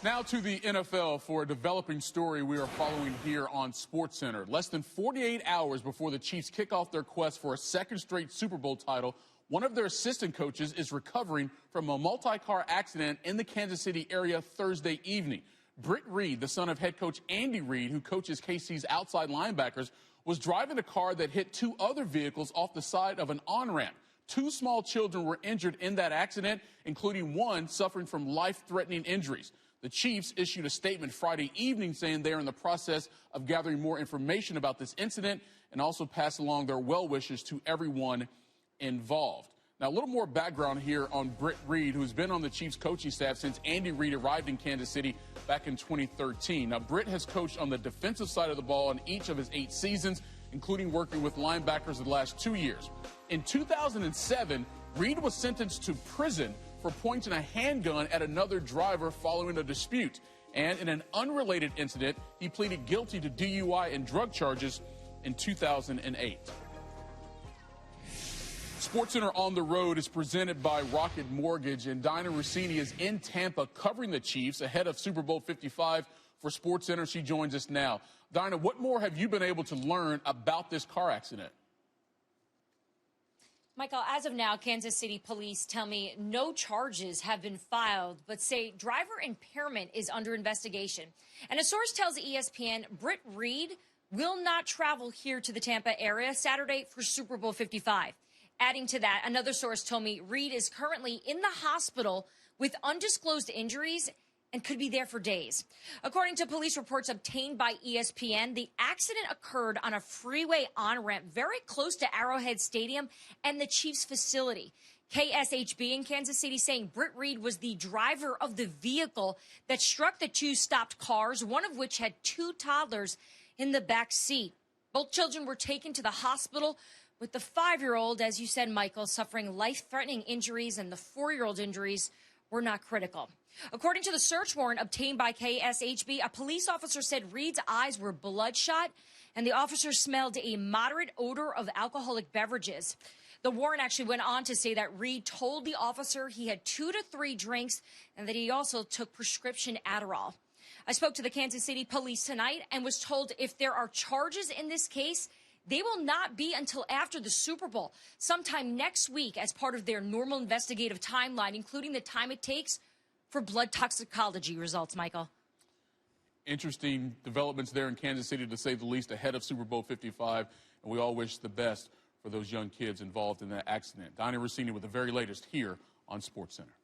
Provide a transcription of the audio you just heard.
Now to the NFL for a developing story we are following here on SportsCenter. Less than 48 hours before the Chiefs kick off their quest for a second straight Super Bowl title, one of their assistant coaches is recovering from a multi-car accident in the Kansas City area Thursday evening. Britt, the son of head coach Andy Reid, who coaches KC's outside linebackers, was driving a car that hit two other vehicles off the side of an on-ramp. Two small children were injured in that accident, including one suffering from life-threatening injuries. The Chiefs issued a statement Friday evening saying they are in the process of gathering more information about this incident and also pass along their well wishes to everyone involved. Now, a little more background here on Britt, who's been on the Chiefs coaching staff since Andy Reid arrived in Kansas City back in 2013. Now, Britt has coached on the defensive side of the ball in each of his 8 seasons, including working with linebackers the last 2 years. In 2007, Reid was sentenced to prison for pointing a handgun at another driver following a dispute. And in an unrelated incident, he pleaded guilty to DUI and drug charges in 2008. SportsCenter on the Road is presented by Rocket Mortgage, and Dianna Russini is in Tampa covering the Chiefs ahead of Super Bowl 55 for SportsCenter. She joins us now. Dianna, what more have you been able to learn about this car accident? Michael, as of now, Kansas City police tell me no charges have been filed, but say driver impairment is under investigation. And a source tells ESPN Britt will not travel here to the Tampa area Saturday for Super Bowl 55. Adding to that, another source told me Reid is currently in the hospital with undisclosed injuries and could be there for days. According to police reports obtained by ESPN, the accident occurred on a freeway on-ramp very close to Arrowhead Stadium and the Chiefs facility. KSHB in Kansas City saying Britt was the driver of the vehicle that struck the two stopped cars, one of which had 2 toddlers in the back seat. Both children were taken to the hospital, with the 5-year-old, as you said, Michael, suffering life-threatening injuries, and the 4-year-old injuries were not critical. According to the search warrant obtained by KSHB, a police officer said Reid's eyes were bloodshot, and the officer smelled a moderate odor of alcoholic beverages. The warrant actually went on to say that Reid told the officer he had 2 to 3 drinks and that he also took prescription Adderall. I spoke to the Kansas City police tonight and was told if there are charges in this case, they will not be until after the Super Bowl, sometime next week, as part of their normal investigative timeline, including the time it takes for blood toxicology results, Michael. Interesting developments there in Kansas City, to say the least, ahead of Super Bowl 55, and we all wish the best for those young kids involved in that accident. Dianna Russini with the very latest here on SportsCenter.